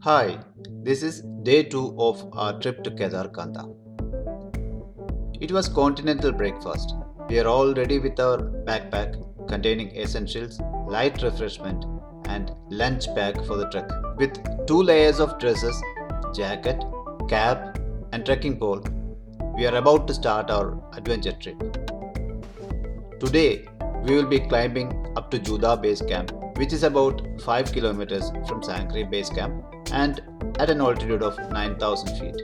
Hi, this is day 2 of our trip to Kedarkanda. It was continental breakfast. We are all ready with our backpack containing essentials, light refreshment, and lunch bag for the trek. With 2 layers of dresses, jacket, cap, and trekking pole, we are about to start our adventure trip. Today, we will be climbing up to Juda Base Camp, which is about 5 kilometers from Sangri Base Camp and at an altitude of 9,000 feet.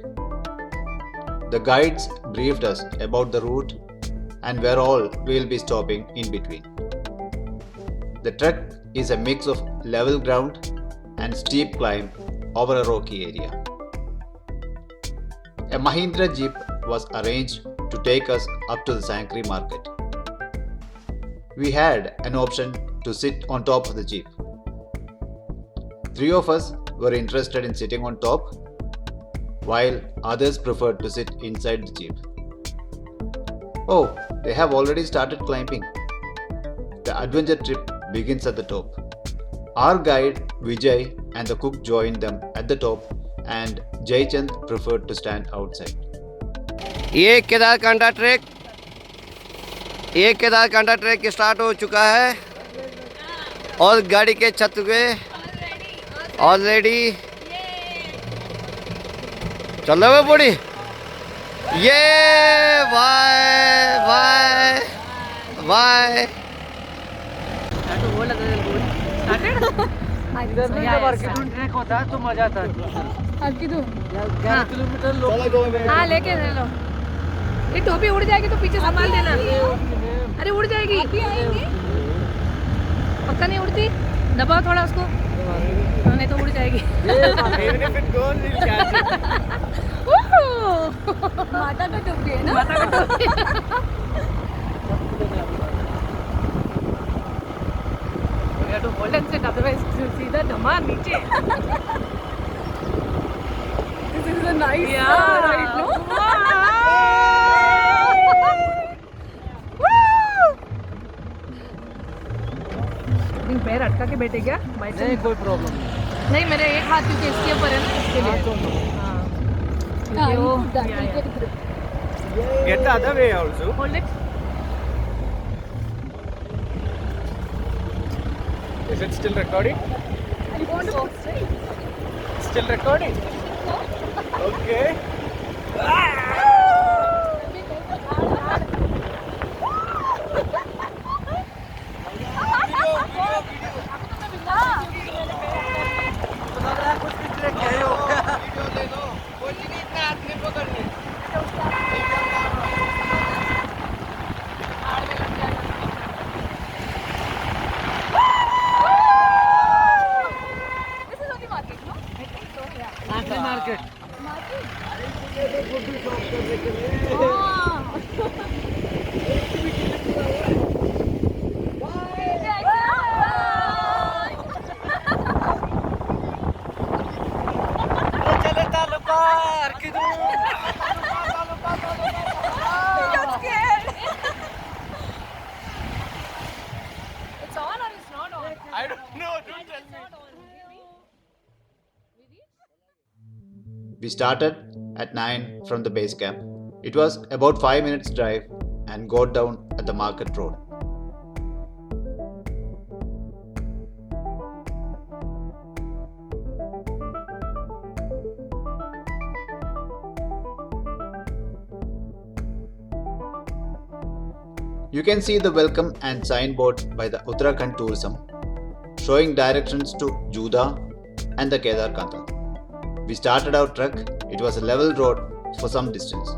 The guides briefed us about the route and where all we will be stopping in between. The trek is a mix of level ground and steep climb over a rocky area. A Mahindra jeep was arranged to take us up to the Sankri market. We had an option to sit on top of the jeep. 3 of us were interested in sitting on top, while others preferred to sit inside the jeep. Oh, they have already started climbing. The adventure trip begins at the top. Our guide Vijay and the cook joined them at the top, and Jaychand preferred to stand outside. ये केदारकांडा track start हो चुका है और गाड़ी के छत पे already चल रहा है पूरी ये वाई वाई इधर में जब अर्किडून ट्रैक होता है तो मजा आता है। अर्किडून 11 किलोमीटर लोग हाँ लेके चलो। ये टोपी उड़ जाएगी तो पीछे संभाल देना। अरे उड़ जाएगी, पक्का नहीं उड़ती, दबाओ थोड़ा उसको, नहीं तो उड़ जाएगी। माता का टोपी है ना, माता का टोपी। to hold and sit, otherwise सीधा धमार नीचे। This is a nice ride, no? पैर अटका के बैठे क्या? नहीं कोई प्रॉब्लम नहीं, मेरे एक हाथ क्योंकि इसके ऊपर है ना, इसके लिए। Get the other way also. Hold it. Is it still recording? You want to go straight? Still recording? Okay. This is only market, no? I think so, yeah. Market. चले taluka अर्किडून It's on or it's not on? I don't know, don't tell me. We started at 9 from the base camp. It was about 5 minutes drive and got down at the market road. You can see the welcome and signboard by the Uttarakhand Tourism showing directions to Juda and the Kedarkanda. We started our trek. It was a level road for some distance.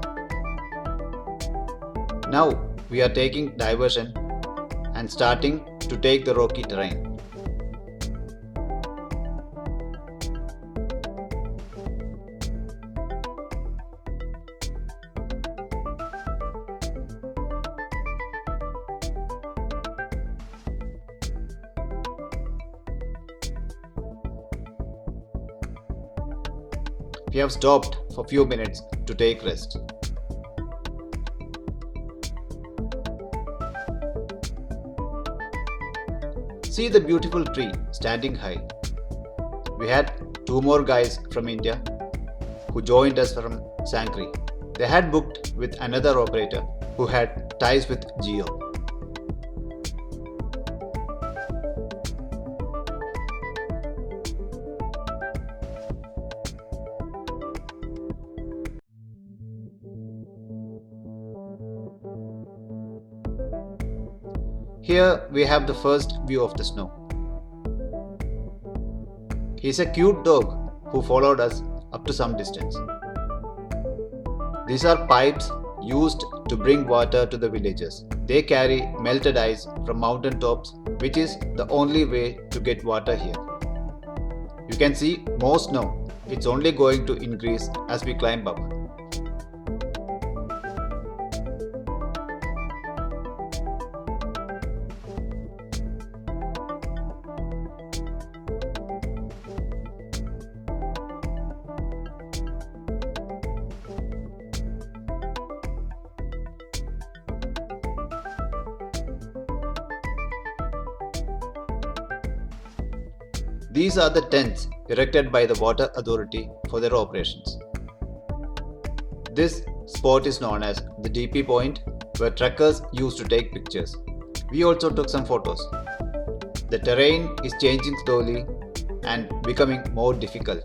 Now we are taking diversion and starting to take the rocky terrain. We have stopped for a few minutes to take rest. See the beautiful tree standing high. we had two more guys from India who joined us from Sangkri. They had booked with another operator who had ties with Jio. Here we have the first view of the snow. He's a cute dog who followed us up to some distance. These are pipes used to bring water to the villages. They carry melted ice from mountain tops, which is the only way to get water here. You can see more snow. It's only going to increase as we climb up. These are the tents erected by the water authority for their operations. This spot is known as the DP point, where trekkers used to take pictures. We also took some photos. The terrain is changing slowly and becoming more difficult.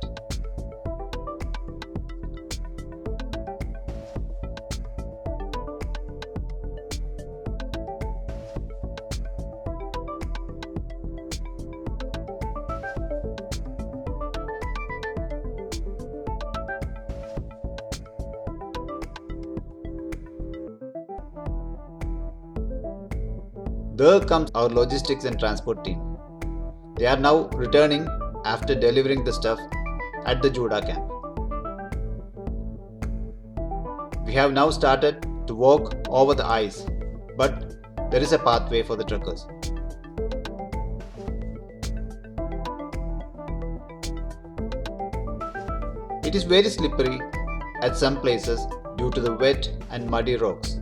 There comes our logistics and transport team. They are now returning after delivering the stuff at the Juda camp. We have now started to walk over the ice, but there is a pathway for the truckers. It is very slippery at some places due to the wet and muddy rocks.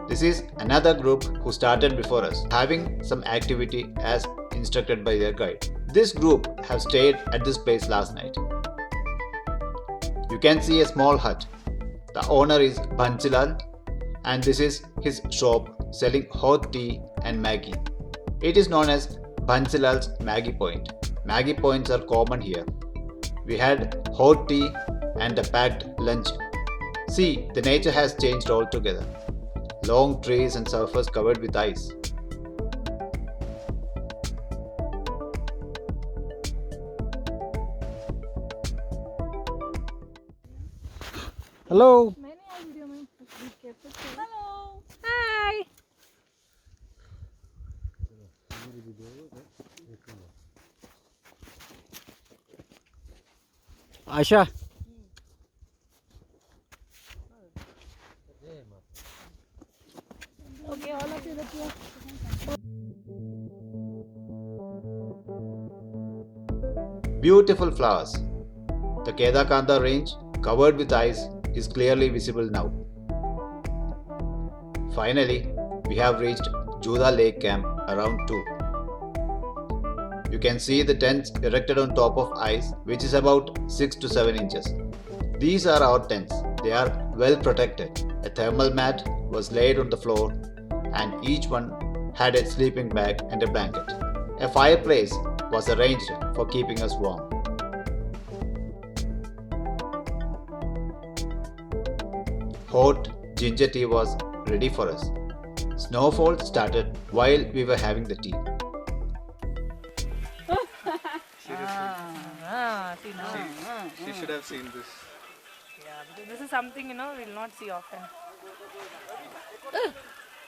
This is another group who started before us, having some activity as instructed by their guide. This group have stayed at this place last night. You can see a small hut. The owner is Bansilal and this is his shop selling hot tea and Maggie. It is known as Bansilal's Maggie Point. Maggie points are common here. We had hot tea and a packed lunch. See, the nature has changed altogether. Long trees and surface covered with ice. Hello. Hello. Hi. Asha. Okay, all of you look here. Beautiful flowers. The Kedakanda range, covered with ice, is clearly visible now. Finally, we have reached Juda Lake Camp around 2. You can see the tents erected on top of ice, which is about 6 to 7 inches. These are our tents. They are well protected. A thermal mat was laid on the floor and each one had a sleeping bag and a blanket. A fireplace was arranged for keeping us warm. Hot ginger tea was ready for us. Snowfall started while we were having the tea. See now. She should have seen this. Yeah, because this is something we'll not see often.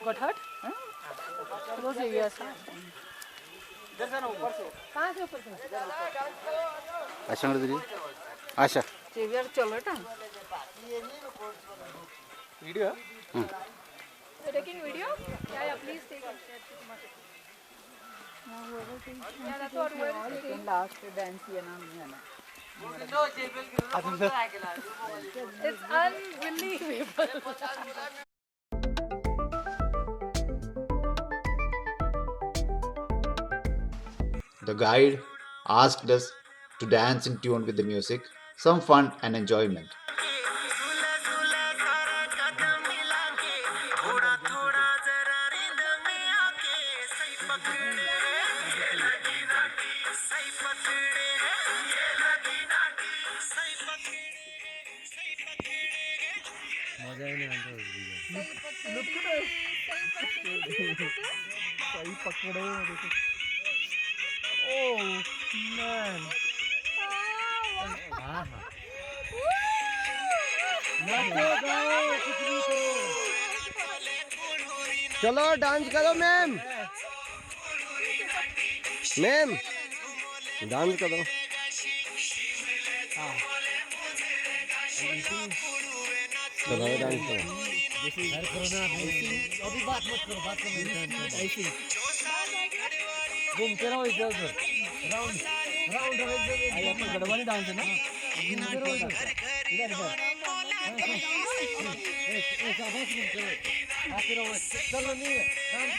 Got hurt? Huh? Close your ears. कहाँ से ऊपर से? Asha. चेवियर चल रहा है? Video? You're taking video? Yeah, please take it. Yeah, that's what we're saying. Last dance It's unbelievable. The guide asked us to dance in tune with the music, some fun and enjoyment. चलो dance करो ma'am. Ma'am dance करो। चलो dance करो। अभी बात मत करो, बात करो ऐसे घूमते रहो इधर उधर, राउंड राउंड रहो। गढ़वाली डांस है ना, घूमते रहो इधर इधर ऐसा बस घूमते रहो, आते रहो। चलो नहीं डांस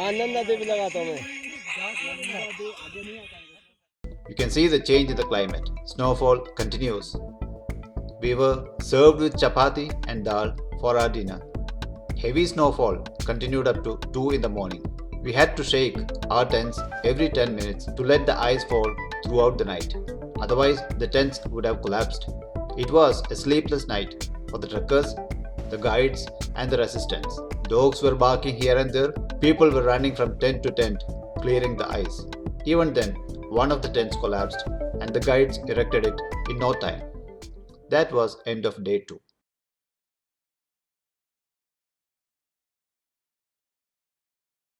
आनंद आते भी लगाता हूँ मैं। You can see the change in the climate. Snowfall continues. We were served with chapati and dal for our dinner. Heavy snowfall continued up to 2 in the morning. We had to shake our tents every 10 minutes to let the ice fall throughout the night. Otherwise, the tents would have collapsed. It was a sleepless night for the truckers, the guides, and the resistance. Dogs were barking here and there. People were running from tent to tent, clearing the ice. Even then, one of the tents collapsed and the guides erected it in no time. That was end of day 2.